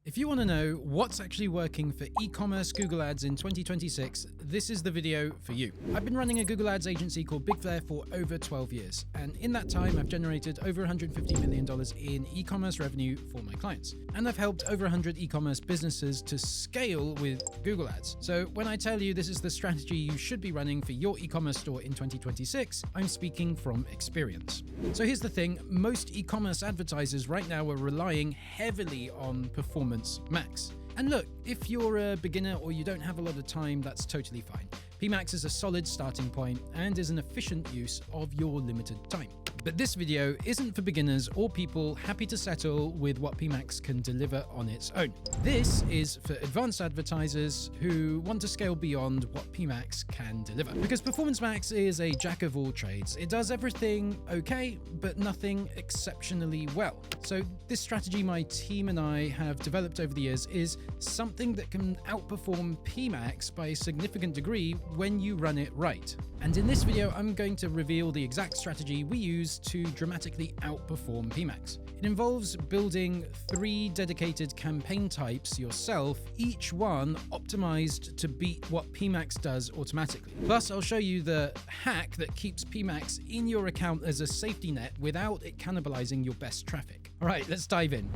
If you want to know what's actually working for e-commerce Google Ads in 2026, this is the video for you. I've been running a Google Ads agency called Big Flare for over 12 years, and in that time I've generated over $150 million in e-commerce revenue for my clients. And I've helped over 100 e-commerce businesses to scale with Google Ads. So when I tell you this is the strategy you should be running for your e-commerce store in 2026, I'm speaking from experience. So here's the thing, most e-commerce advertisers right now are relying heavily on performance max. And look, if you're a beginner or you don't have a lot of time, that's totally fine. PMAX is a solid starting point and is an efficient use of your limited time. But this video isn't for beginners or people happy to settle with what PMAX can deliver on its own. This is for advanced advertisers who want to scale beyond what PMAX can deliver. Because Performance Max is a jack of all trades. It does everything okay, but nothing exceptionally well. So this strategy my team and I have developed over the years is something that can outperform PMAX by a significant degree when you run it right. And in this video, I'm going to reveal the exact strategy we use to dramatically outperform PMAX. It involves building 3 dedicated campaign types yourself, each one optimized to beat what PMAX does automatically. Plus, I'll show you the hack that keeps PMAX in your account as a safety net without it cannibalizing your best traffic. All right, let's dive in.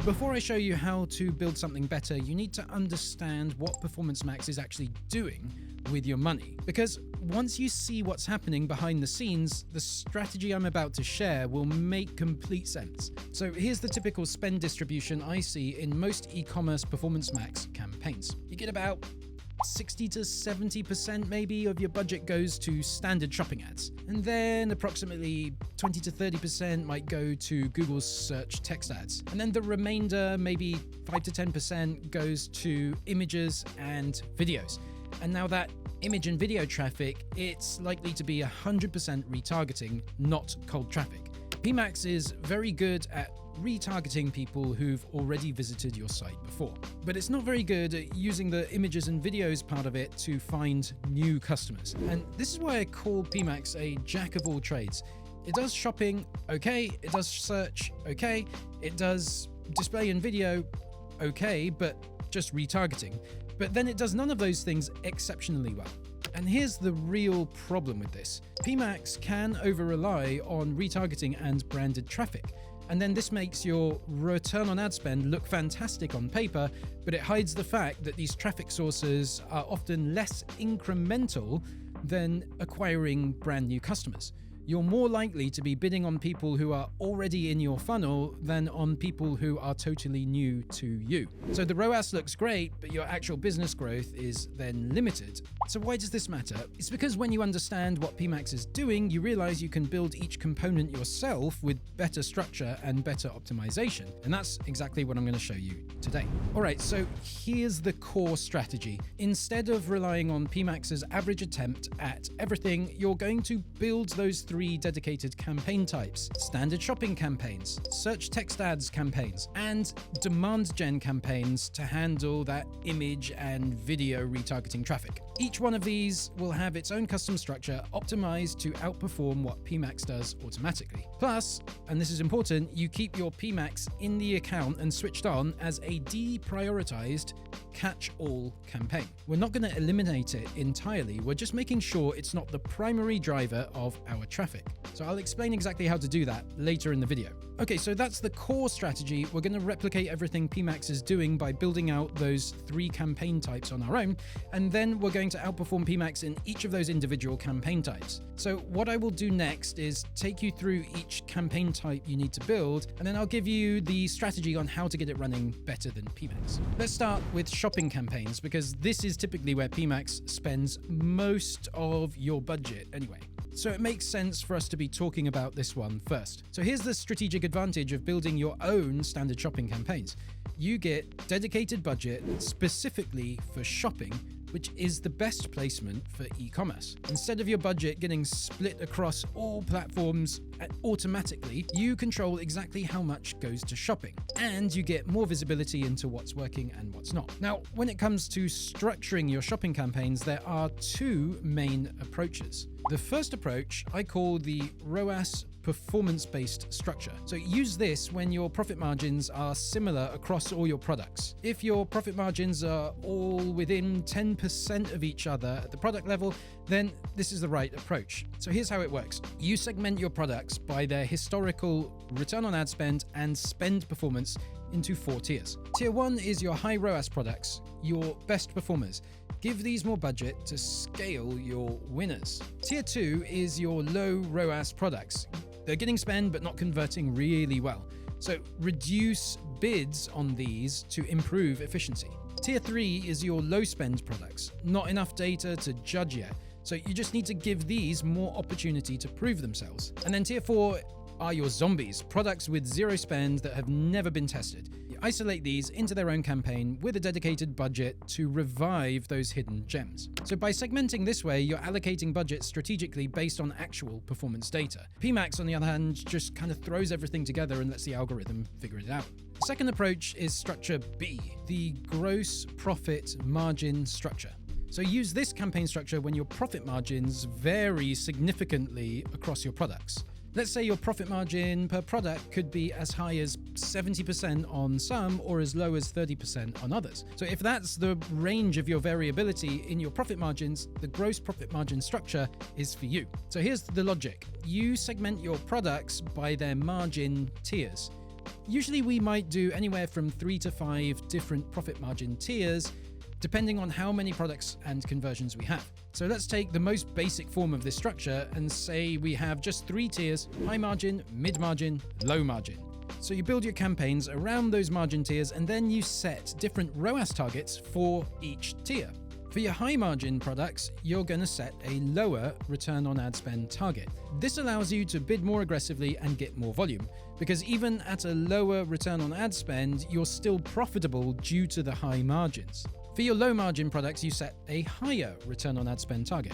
Before I show you how to build something better, you need to understand what Performance Max is actually doing with your money. Because once you see what's happening behind the scenes, the strategy I'm about to share will make complete sense. So here's the typical spend distribution I see in most e-commerce Performance Max campaigns. You get about 60 to 70% maybe of your budget goes to standard shopping ads. And then approximately 20 to 30% might go to Google's search text ads. And then the remainder, maybe 5 to 10% goes to images and videos. And now that image and video traffic, it's likely to be 100% retargeting, not cold traffic. PMAX is very good at retargeting people who've already visited your site before, but it's not very good at using the images and videos part of it to find new customers. And this is why I call PMAX a jack of all trades. It does shopping okay, it does search okay, it does display and video okay, but just retargeting. But then it does none of those things exceptionally well. And here's the real problem with this. PMAX can over-rely on retargeting and branded traffic. And then this makes your return on ad spend look fantastic on paper, but it hides the fact that these traffic sources are often less incremental than acquiring brand new customers. You're more likely to be bidding on people who are already in your funnel than on people who are totally new to you. So the ROAS looks great, but your actual business growth is then limited. So why does this matter? It's because when you understand what PMAX is doing, you realize you can build each component yourself with better structure and better optimization. And that's exactly what I'm going to show you today. All right, so here's the core strategy. Instead of relying on PMAX's average attempt at everything, you're going to build those 3 dedicated campaign types: standard shopping campaigns, search text ads campaigns, and demand gen campaigns to handle that image and video retargeting traffic. Each one of these will have its own custom structure optimized to outperform what PMAX does automatically. Plus, and this is important, you keep your PMAX in the account and switched on as a deprioritized catch-all campaign. We're not going to eliminate it entirely, we're just making sure it's not the primary driver of our traffic. So I'll explain exactly how to do that later in the video. Okay, so that's the core strategy. We're going to replicate everything PMAX is doing by building out those 3 campaign types on our own, and then we're going to outperform PMAX in each of those individual campaign types. So what I will do next is take you through each campaign type you need to build, and then I'll give you the strategy on how to get it running better than PMAX. Let's start with shopping campaigns, because this is typically where PMAX spends most of your budget anyway. So it makes sense for us to be talking about this one first. So here's the strategic advantage of building your own standard shopping campaigns. You get dedicated budget specifically for shopping, which is the best placement for e-commerce. Instead of your budget getting split across all platforms automatically, you control exactly how much goes to shopping, and you get more visibility into what's working and what's not. Now, when it comes to structuring your shopping campaigns, there are 2 main approaches. The first approach I call the ROAS performance-based structure. So use this when your profit margins are similar across all your products. If your profit margins are all within 10% of each other at the product level, then this is the right approach. So here's how it works. You segment your products by their historical return on ad spend and spend performance into 4 tiers. Tier 1 is your high ROAS products, your best performers. Give these more budget to scale your winners. Tier 2 is your low ROAS products. They're getting spend but not converting really well. So reduce bids on these to improve efficiency. Tier 3 is your low spend products. Not enough data to judge yet. So you just need to give these more opportunity to prove themselves. And then tier 4 are your zombies, products with zero spend that have never been tested. You isolate these into their own campaign with a dedicated budget to revive those hidden gems. So by segmenting this way, you're allocating budget strategically based on actual performance data. PMAX, on the other hand, just kind of throws everything together and lets the algorithm figure it out. The second approach is structure B, the gross profit margin structure. So use this campaign structure when your profit margins vary significantly across your products. Let's say your profit margin per product could be as high as 70% on some or as low as 30% on others. So if that's the range of your variability in your profit margins, the gross profit margin structure is for you. So here's the logic. You segment your products by their margin tiers. Usually we might do anywhere from 3 to 5 different profit margin tiers, depending on how many products and conversions we have. So let's take the most basic form of this structure and say we have just 3 tiers: high margin, mid margin, low margin. So you build your campaigns around those margin tiers and then you set different ROAS targets for each tier. For your high margin products, you're going to set a lower return on ad spend target. This allows you to bid more aggressively and get more volume, because even at a lower return on ad spend, you're still profitable due to the high margins. For your low margin products, you set a higher return on ad spend target.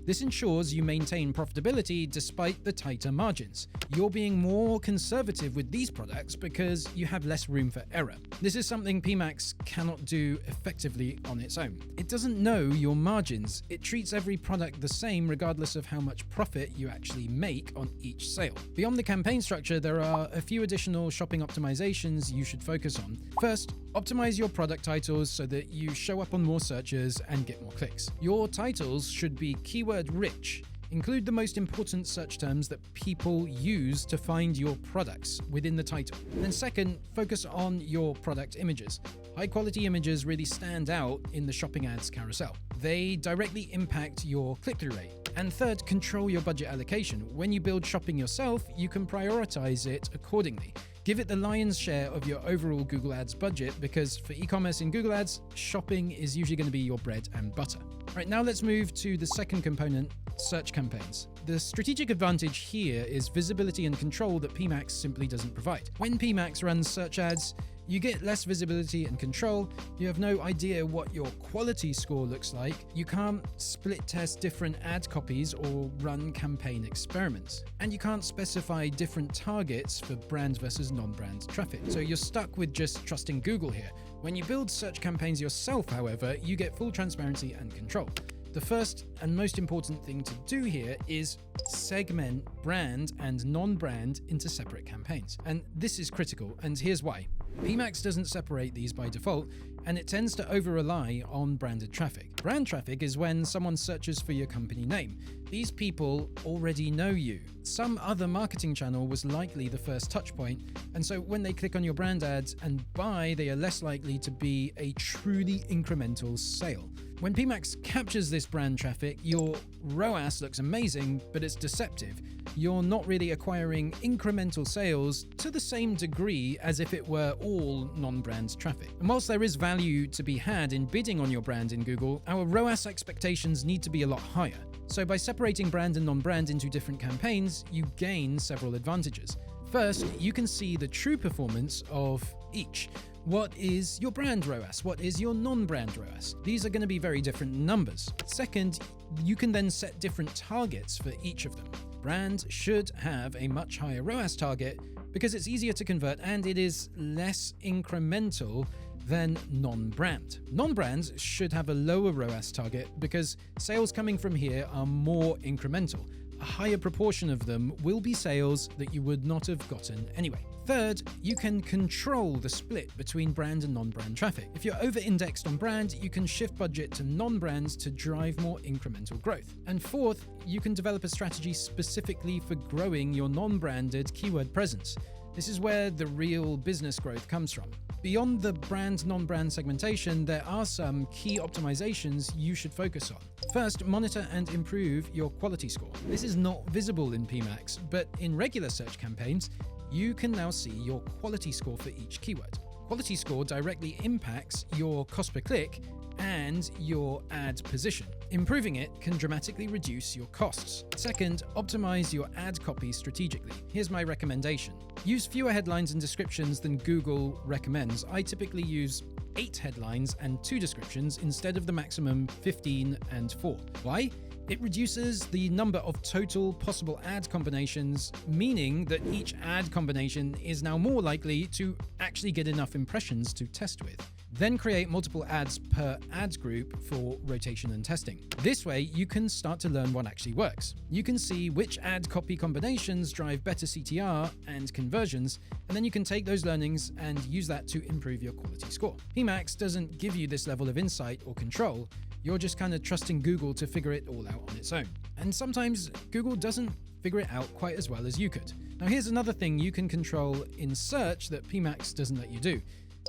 This ensures you maintain profitability despite the tighter margins. You're being more conservative with these products because you have less room for error. This is something PMAX cannot do effectively on its own. It doesn't know your margins. It treats every product the same regardless of how much profit you actually make on each sale. Beyond the campaign structure, there are a few additional shopping optimizations you should focus on. First, optimize your product titles so that you show up on more searches and get more clicks. Your titles should be keyword rich. Include the most important search terms that people use to find your products within the title. Then second, focus on your product images. High quality images really stand out in the shopping ads carousel. They directly impact your click-through rate. And third, control your budget allocation. When you build shopping yourself, you can prioritize it accordingly. Give it the lion's share of your overall Google Ads budget, because for e-commerce in Google Ads, shopping is usually going to be your bread and butter. All right, now let's move to the second component, search campaigns. The strategic advantage here is visibility and control that PMAX simply doesn't provide. When PMAX runs search ads, you get less visibility and control. You have no idea what your quality score looks like. You can't split test different ad copies or run campaign experiments. And you can't specify different targets for brand versus non-brand traffic. So you're stuck with just trusting Google here. When you build search campaigns yourself, however, you get full transparency and control. The first and most important thing to do here is segment brand and non-brand into separate campaigns. And this is critical, and here's why. PMAX doesn't separate these by default, and it tends to over-rely on branded traffic. Brand traffic is when someone searches for your company name. These people already know you. Some other marketing channel was likely the first touch point, and so when they click on your brand ads and buy, they are less likely to be a truly incremental sale. When PMAX captures this brand traffic, your ROAS looks amazing, but it's deceptive. You're not really acquiring incremental sales to the same degree as if it were all non-brand traffic. And whilst there is value to be had in bidding on your brand in Google, our ROAS expectations need to be a lot higher. So by separating brand and non-brand into different campaigns, you gain several advantages. First, you can see the true performance of each. What is your brand ROAS? What is your non-brand ROAS? These are going to be very different numbers. Second, you can then set different targets for each of them. Brand should have a much higher ROAS target because it's easier to convert and it is less incremental than non-brand. Non-brands should have a lower ROAS target because sales coming from here are more incremental. a higher proportion of them will be sales that you would not have gotten anyway. Third, you can control the split between brand and non-brand traffic. If you're over-indexed on brand, you can shift budget to non-brands to drive more incremental growth. And fourth, you can develop a strategy specifically for growing your non-branded keyword presence. This is where the real business growth comes from. Beyond the brand non-brand segmentation, there are some key optimizations you should focus on. First, monitor and improve your quality score. This is not visible in PMAX, but in regular search campaigns, you can now see your quality score for each keyword. Quality score directly impacts your cost per click and your ad position. Improving it can dramatically reduce your costs. Second, optimize your ad copy strategically. Here's my recommendation. Use fewer headlines and descriptions than Google recommends. I typically use 8 headlines and 2 descriptions instead of the maximum 15 and 4. Why? It reduces the number of total possible ad combinations, meaning that each ad combination is now more likely to actually get enough impressions to test with. Then create multiple ads per ad group for rotation and testing. This way, you can start to learn what actually works. You can see which ad copy combinations drive better CTR and conversions, and then you can take those learnings and use that to improve your quality score. PMAX doesn't give you this level of insight or control. You're just kind of trusting Google to figure it all out on its own. And sometimes Google doesn't figure it out quite as well as you could. Now here's another thing you can control in search that PMAX doesn't let you do.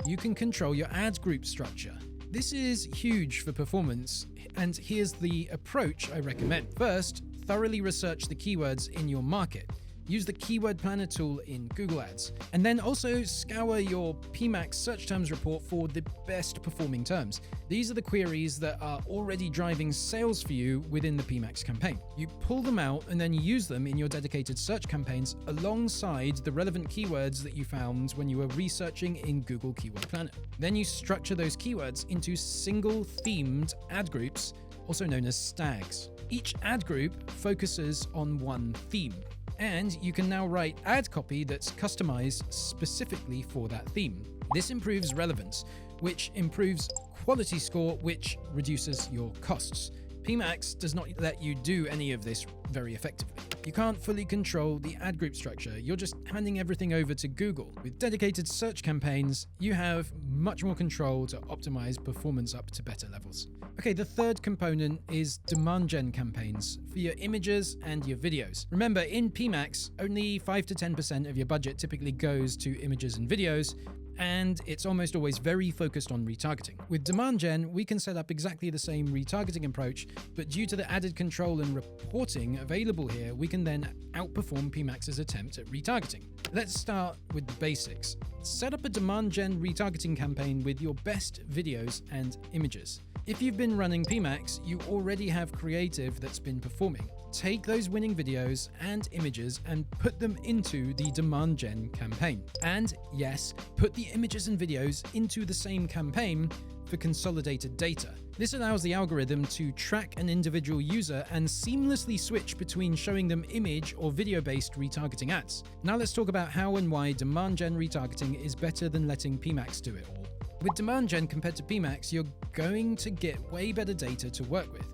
You can control your ad group structure. This is huge for performance, and here's the approach I recommend. First, thoroughly research the keywords in your market. Use the Keyword Planner tool in Google Ads. And then also scour your PMAX search terms report for the best performing terms. These are the queries that are already driving sales for you within the PMAX campaign. You pull them out and then use them in your dedicated search campaigns alongside the relevant keywords that you found when you were researching in Google Keyword Planner. Then you structure those keywords into single themed ad groups, also known as stags. Each ad group focuses on one theme. And you can now write ad copy that's customized specifically for that theme. This improves relevance, which improves quality score, which reduces your costs. PMAX does not let you do any of this very effectively. You can't fully control the ad group structure. You're just handing everything over to Google. With dedicated search campaigns, you have much more control to optimize performance up to better levels. Okay, the third component is demand gen campaigns for your images and your videos. Remember, in PMAX, only 5 to 10% of your budget typically goes to images and videos, and it's almost always very focused on retargeting. With demand gen, we can set up exactly the same retargeting approach, but due to the added control and reporting available here, we can then outperform PMAX's attempt at retargeting. Let's start with the basics. Set up a demand gen retargeting campaign with your best videos and images. If you've been running PMAX, you already have creative that's been performing. Take those winning videos and images and put them into the demand gen campaign. And yes, put the images and videos into the same campaign for consolidated data. This allows the algorithm to track an individual user and seamlessly switch between showing them image or video-based retargeting ads. Now let's talk about how and why demand gen retargeting is better than letting PMAX do it all. With demand gen compared to PMAX, you're going to get way better data to work with.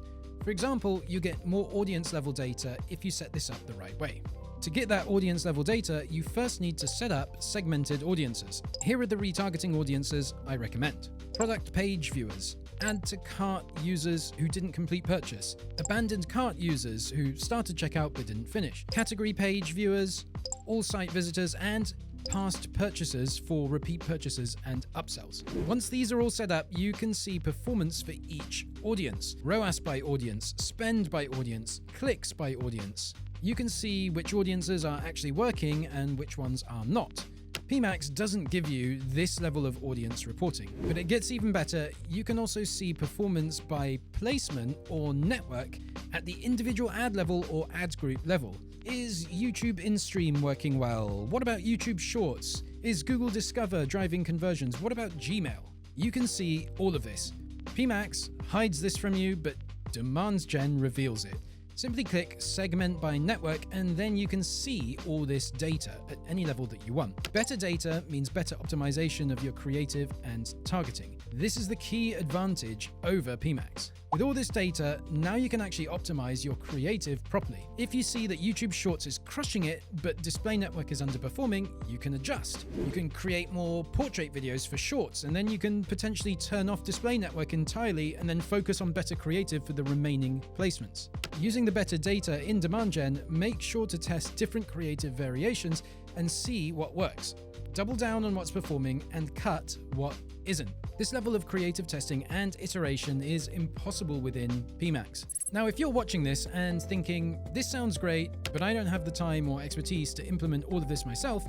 For example, you get more audience level data if you set this up the right way. To get that audience level data, you first need to set up segmented audiences. Here are the retargeting audiences I recommend. Product page viewers, add to cart users who didn't complete purchase, abandoned cart users who started checkout but didn't finish, category page viewers, all site visitors, and past purchases for repeat purchases and upsells. Once these are all set up, you can see performance for each audience, ROAS by audience, spend by audience, clicks by audience. You can see which audiences are actually working and which ones are not. PMAX doesn't give you this level of audience reporting, but it gets even better. You can also see performance by placement or network at the individual ad level or ad group level. Is YouTube in-stream working well? What about YouTube Shorts? Is Google Discover driving conversions? What about Gmail? You can see all of this. PMAX hides this from you, but Demand Gen reveals it. Simply click Segment by Network, and then you can see all this data at any level that you want. Better data means better optimization of your creative and targeting. This is the key advantage over PMAX. With all this data, now you can actually optimize your creative properly. If you see that YouTube Shorts is crushing it, but Display Network is underperforming, you can adjust. You can create more portrait videos for Shorts, and then you can potentially turn off Display Network entirely and then focus on better creative for the remaining placements. Using the better data in Demand Gen, make sure to test different creative variations and see what works. Double down on what's performing and cut what isn't. This level of creative testing and iteration is impossible within PMAX. Now, if you're watching this and thinking, this sounds great, but I don't have the time or expertise to implement all of this myself,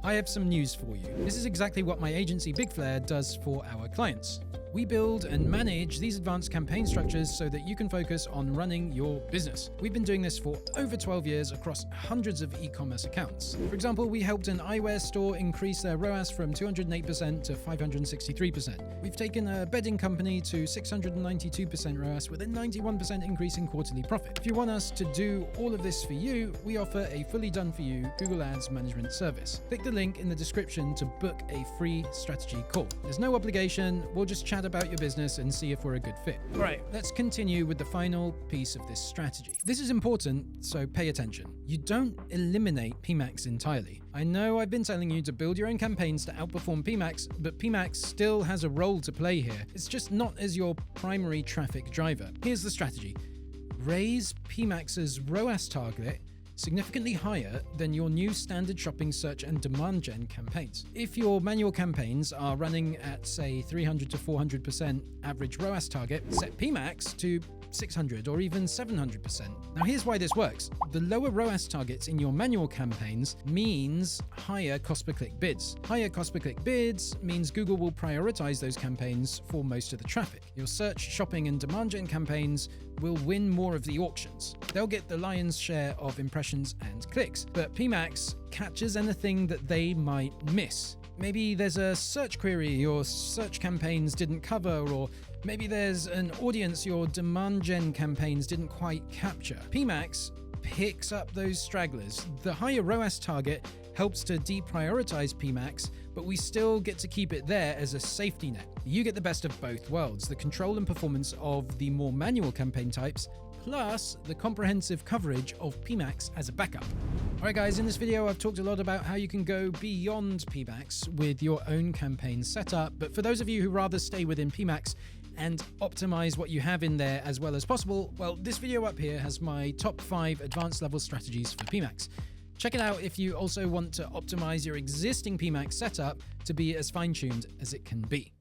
I have some news for you. This is exactly what my agency Big Flare does for our clients. We build and manage these advanced campaign structures so that you can focus on running your business. We've been doing this for over 12 years across hundreds of e-commerce accounts. For example, we helped an eyewear store increase their ROAS from 208% to 563%. We've taken a bedding company to 692% ROAS with a 91% increase in quarterly profit. If you want us to do all of this for you, we offer a fully done for you Google Ads management service. Click the link in the description to book a free strategy call. There's no obligation. We'll just chat about your business and see if we're a good fit. All right, let's continue with the final piece of this strategy. This is important, so pay attention. You don't eliminate PMAX entirely. I know I've been telling you to build your own campaigns to outperform PMAX, but PMAX still has a role to play here. It's just not as your primary traffic driver. Here's the strategy. Raise PMAX's ROAS target significantly higher than your new standard shopping search and demand gen campaigns. If your manual campaigns are running at, say, 300 to 400% average ROAS target, set PMAX to 600 or even 700%. Now here's why this works. The lower ROAS targets in your manual campaigns means higher cost per click bids. Higher cost per click bids means Google will prioritize those campaigns for most of the traffic. Your search, shopping, and demand gen campaigns will win more of the auctions. They'll get the lion's share of impressions and clicks, but PMAX catches anything that they might miss. Maybe there's a search query your search campaigns didn't cover, or maybe there's an audience your demand gen campaigns didn't quite capture. PMAX picks up those stragglers. The higher ROAS target helps to deprioritize PMAX, but we still get to keep it there as a safety net. You get the best of both worlds, the control and performance of the more manual campaign types, plus the comprehensive coverage of PMAX as a backup. Alright guys, in this video I've talked a lot about how you can go beyond PMAX with your own campaign setup, but for those of you who rather stay within PMAX and optimize what you have in there as well as possible, well, this video up here has my top 5 advanced level strategies for PMAX. Check it out if you also want to optimize your existing PMAX setup to be as fine-tuned as it can be.